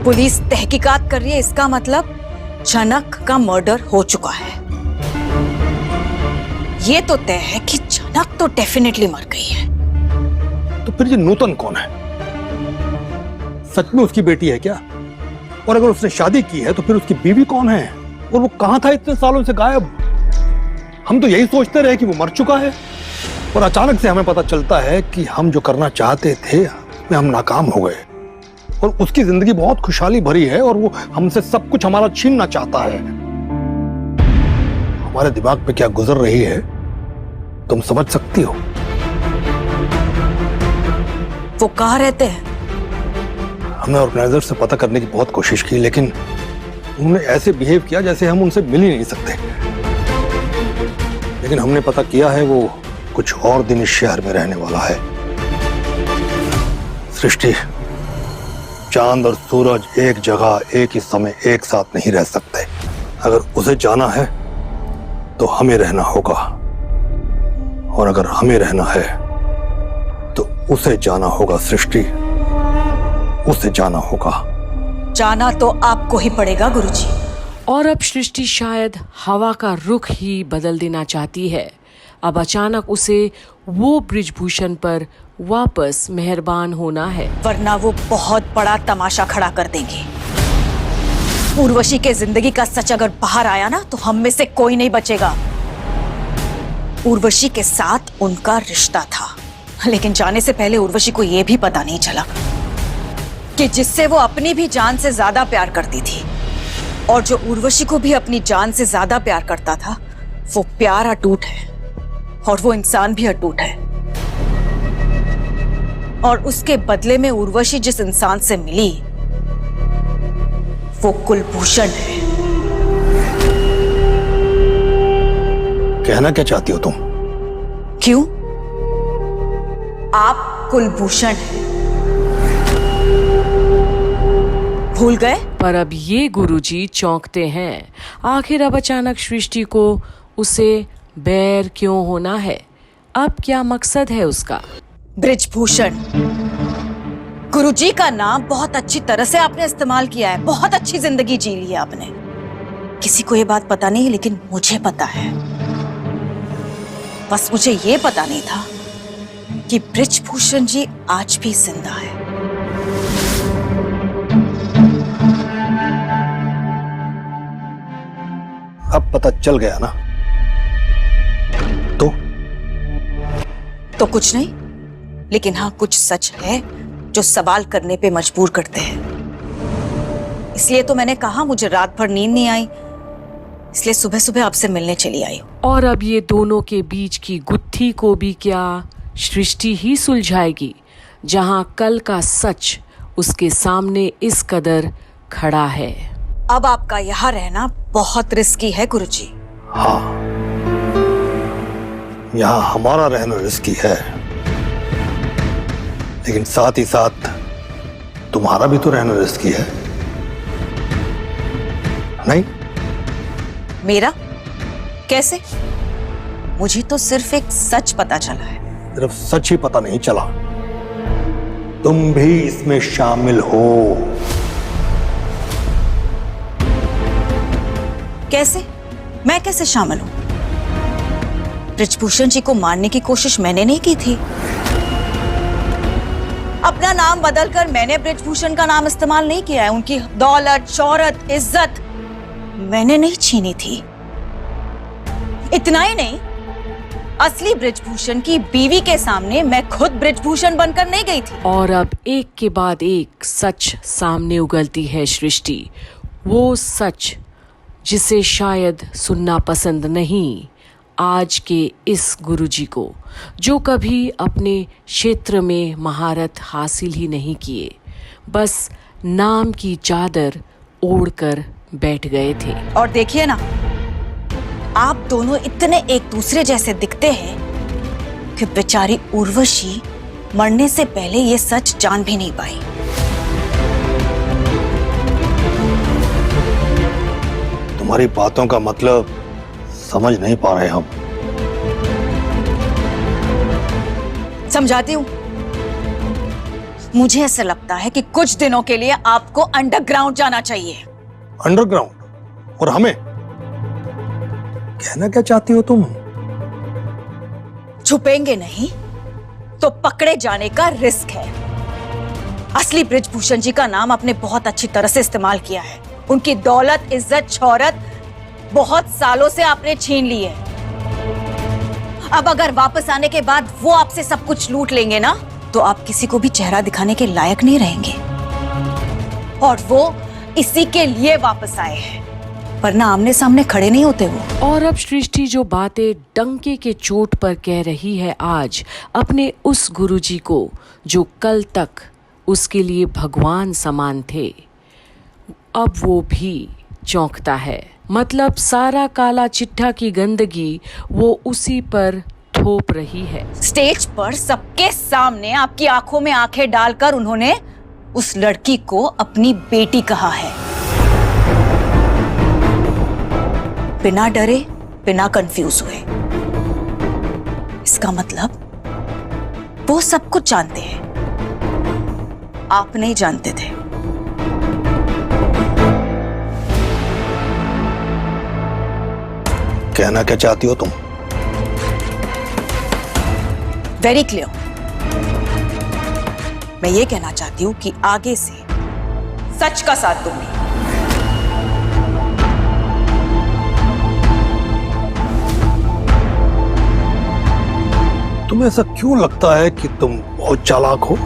Police तहकीकात कर रही है, इसका मतलब जनक का मर्डर हो चुका है। ये तो तय है कि जनक तो डेफिनेटली मर गई है। तो फिर ये नूतन कौन है? सच में उसकी बेटी है क्या? और अगर उसने शादी की है तो फिर उसकी बीवी कौन है? और वो कहां था इतने सालों से गायब? हम तो यही सोचते रहे कि वो मर चुका है, और अचानक से हमें पता चलता है कि हम जो करना चाहते थे उसमें हम नाकाम हो गए। और उसकी जिंदगी बहुत खुशहाली भरी है और वो हमसे सब कुछ हमारा छीनना चाहता है। हमारे दिमाग पे क्या गुजर रही है तुम समझ सकती हो? वो कहाँ रहते हैं? हमने ऑर्गेनाइजर से पता करने की बहुत कोशिश की, लेकिन उन्होंने ऐसे बिहेव किया जैसे हम उनसे मिल ही नहीं सकते। लेकिन हमने पता किया है वो कुछ और दिन इस शहर में रहने वाला है। सृष्टि, चांद और सूरज एक जगह एक ही समय एक साथ नहीं रह सकते। अगर उसे जाना है तो हमें रहना होगा, और अगर हमें रहना है तो उसे जाना होगा। सृष्टि, उसे जाना होगा। जाना तो आपको ही पड़ेगा गुरुजी। और अब सृष्टि शायद हवा का रुख ही बदल देना चाहती है। अब अचानक उसे वो ब्रिजभूषण पर वापस मेहरबान होना है, वरना वो बहुत बड़ा तमाशा खड़ा कर देंगे। उर्वशी के जिंदगी का सच अगर बाहर आया ना तो हम में से कोई नहीं बचेगा। उर्वशी के साथ उनका रिश्ता था, लेकिन जाने से पहले उर्वशी को यह भी पता नहीं चला कि जिससे वो अपनी भी जान से ज्यादा प्यार करती थी, और जो उर्वशी को भी अपनी जान से ज्यादा प्यार करता था, वो प्यार अटूट है और वो इंसान भी अटूट है। और उसके बदले में उर्वशी जिस इंसान से मिली वो कुलभूषण है। कहना क्या चाहती हो तुम? क्यों? आप कुलभूषण हैं। भूल गए? पर अब ये गुरुजी चौंकते हैं। आखिर अब अचानक सृष्टि को उसे बैर क्यों होना है? अब क्या मकसद है उसका? ब्रिजभूषण, गुरुजी का नाम बहुत अच्छी तरह से आपने इस्तेमाल किया है। बहुत अच्छी जिंदगी जी ली है आपने। किसी को ये बात पता नहीं, लेकिन मुझे पता है। बस मुझे ये पता नहीं था कि ब्रिजभूषण जी आज भी जिंदा है। अब पता चल गया ना? तो कुछ नहीं, लेकिन हाँ कुछ सच है जो सवाल करने पे मजबूर करते हैं। इसलिए तो मैंने कहा मुझे रात भर नींद नहीं आई, इसलिए सुबह सुबह आपसे मिलने चली आई। और अब ये दोनों के बीच की गुत्थी को भी क्या सृष्टि ही सुलझाएगी, जहां कल का सच उसके सामने इस कदर खड़ा है। अब आपका यहाँ रहना बहुत रिस्की है गुरुजी। हाँ, यहाँ हमारा रहना रिस्की है, लेकिन साथ ही साथ तुम्हारा भी तो रहना रिस्की है, नहीं? मेरा? कैसे? मुझे तो सिर्फ एक सच पता चला है। सिर्फ सच ही पता नहीं चला, तुम भी इसमें शामिल हो। कैसे? मैं कैसे शामिल हूं? ब्रिजभूषण जी को मारने की कोशिश मैंने नहीं की थी। अपना नाम बदलकर मैंने ब्रिजभूषण का नाम इस्तेमाल नहीं किया है। उनकी दौलत, शोहरत, इज्जत मैंने नहीं छीनी थी। इतना ही नहीं, असली ब्रिजभूषण की बीवी के सामने मैं खुद ब्रिजभूषण बनकर नहीं गई थी। और अब एक के बाद एक सच सामने उगलती है सृष्टि। वो सच जिसे शायद सुनना पसंद नहीं आज के इस गुरुजी को, जो कभी अपने क्षेत्र में महारत हासिल ही नहीं किए, बस नाम की चादर ओढ़कर बैठ गए थे। और देखिए ना, आप दोनों इतने एक दूसरे जैसे दिखते हैं कि बेचारी उर्वशी मरने से पहले ये सच जान भी नहीं पाई। तुम्हारी बातों का मतलब समझ नहीं पा रहे हम। समझाती हूं। मुझे ऐसा लगता है कि कुछ दिनों के लिए आपको अंडरग्राउंड जाना चाहिए। अंडरग्राउंड? और हमें? कहना क्या चाहती हो तुम? छुपेंगे नहीं तो पकड़े जाने का रिस्क है। असली बृजभूषण जी का नाम आपने बहुत अच्छी तरह से इस्तेमाल किया है। उनकी दौलत, इज्जत, शोहरत बहुत सालों से आपने छीन ली है। अब अगर वापस आने के बाद वो आपसे सब कुछ लूट लेंगे ना, तो आप किसी को भी चेहरा दिखाने के लायक नहीं रहेंगे। और वो इसी के लिए वापस आए हैं, वरना आमने सामने खड़े नहीं होते वो। और अब सृष्टि जो बातें डंके के चोट पर कह रही है आज अपने उस गुरुजी को, जो कल तक उसके लिए भगवान समान थे, अब वो भी चौंकता है। मतलब सारा काला चिट्ठा की गंदगी वो उसी पर थोप रही है। स्टेज पर सबके सामने आपकी आंखों में आंखें डालकर उन्होंने उस लड़की को अपनी बेटी कहा है, बिना डरे, बिना कंफ्यूज हुए। इसका मतलब वो सब कुछ जानते हैं, आप नहीं जानते थे। कहना क्या चाहती हो तुम? Very clear. मैं ये कहना चाहती हूं कि आगे से सच का साथ दूंगी। तुम्हें ऐसा क्यों लगता है कि तुम बहुत चालाक हो?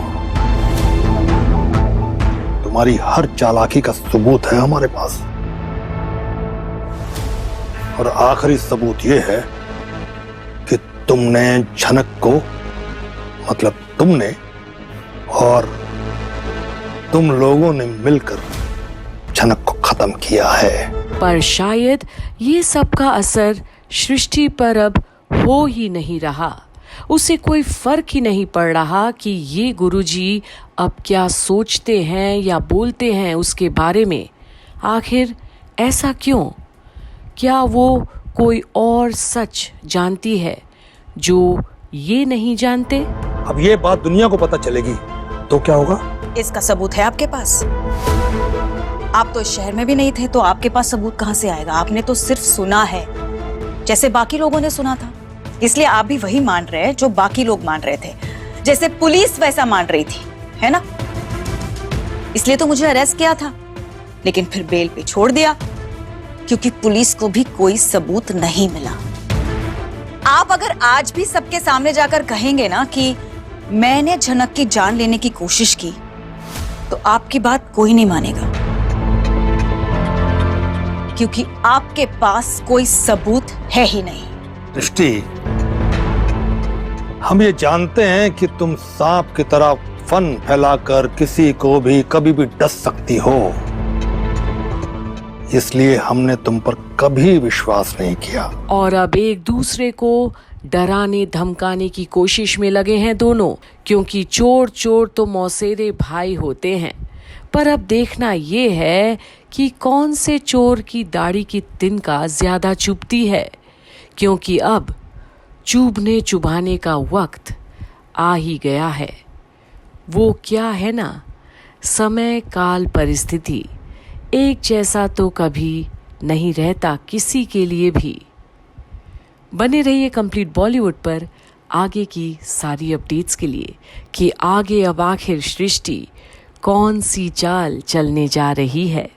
तुम्हारी हर चालाकी का सबूत है हमारे पास। और आखिरी सबूत यह है कि तुमने झनक को, मतलब तुमने और तुम लोगों ने मिलकर झनक को खत्म किया है। पर शायद ये सब का असर सृष्टि पर अब हो ही नहीं रहा। उसे कोई फर्क ही नहीं पड़ रहा कि ये गुरुजी अब क्या सोचते हैं या बोलते हैं उसके बारे में। आखिर ऐसा क्यों? क्या वो कोई और सच जानती है जो ये नहीं जानते? अब ये बात दुनिया को पता चलेगी तो क्या होगा? इसका सबूत है आपके पास। आप तो इस शहर में भी नहीं थे, तो आपके पास सबूत कहां से आएगा? आपने तो सिर्फ सुना है, जैसे बाकी लोगों ने सुना था। इसलिए आप भी वही मान रहे हैं जो बाकी लोग मान रहे थे, जैसे पुलिस वैसा मान रही थी, है ना? इसलिए तो मुझे अरेस्ट किया था, लेकिन फिर बेल पे छोड़ दिया, क्योंकि पुलिस को भी कोई सबूत नहीं मिला। आप अगर आज भी सबके सामने जाकर कहेंगे ना कि मैंने झनक की जान लेने की कोशिश की, तो आपकी बात कोई नहीं मानेगा, क्योंकि आपके पास कोई सबूत है ही नहीं। दृष्टि, हम ये जानते हैं कि तुम सांप की तरह फन फैलाकर किसी को भी कभी भी डस सकती हो, इसलिए हमने तुम पर कभी विश्वास नहीं किया। और अब एक दूसरे को डराने धमकाने की कोशिश में लगे हैं दोनों, क्योंकि चोर चोर तो मौसेरे भाई होते हैं। पर अब देखना ये है कि कौन से चोर की दाढ़ी की तिनका ज्यादा चुभती है, क्योंकि अब चुभने चुभाने का वक्त आ ही गया है। वो क्या है ना, समय काल परिस्थिति एक जैसा तो कभी नहीं रहता किसी के लिए भी। बने रहिए कंप्लीट बॉलीवुड पर आगे की सारी अपडेट्स के लिए कि आगे अब आखिर सृष्टि कौन सी चाल चलने जा रही है।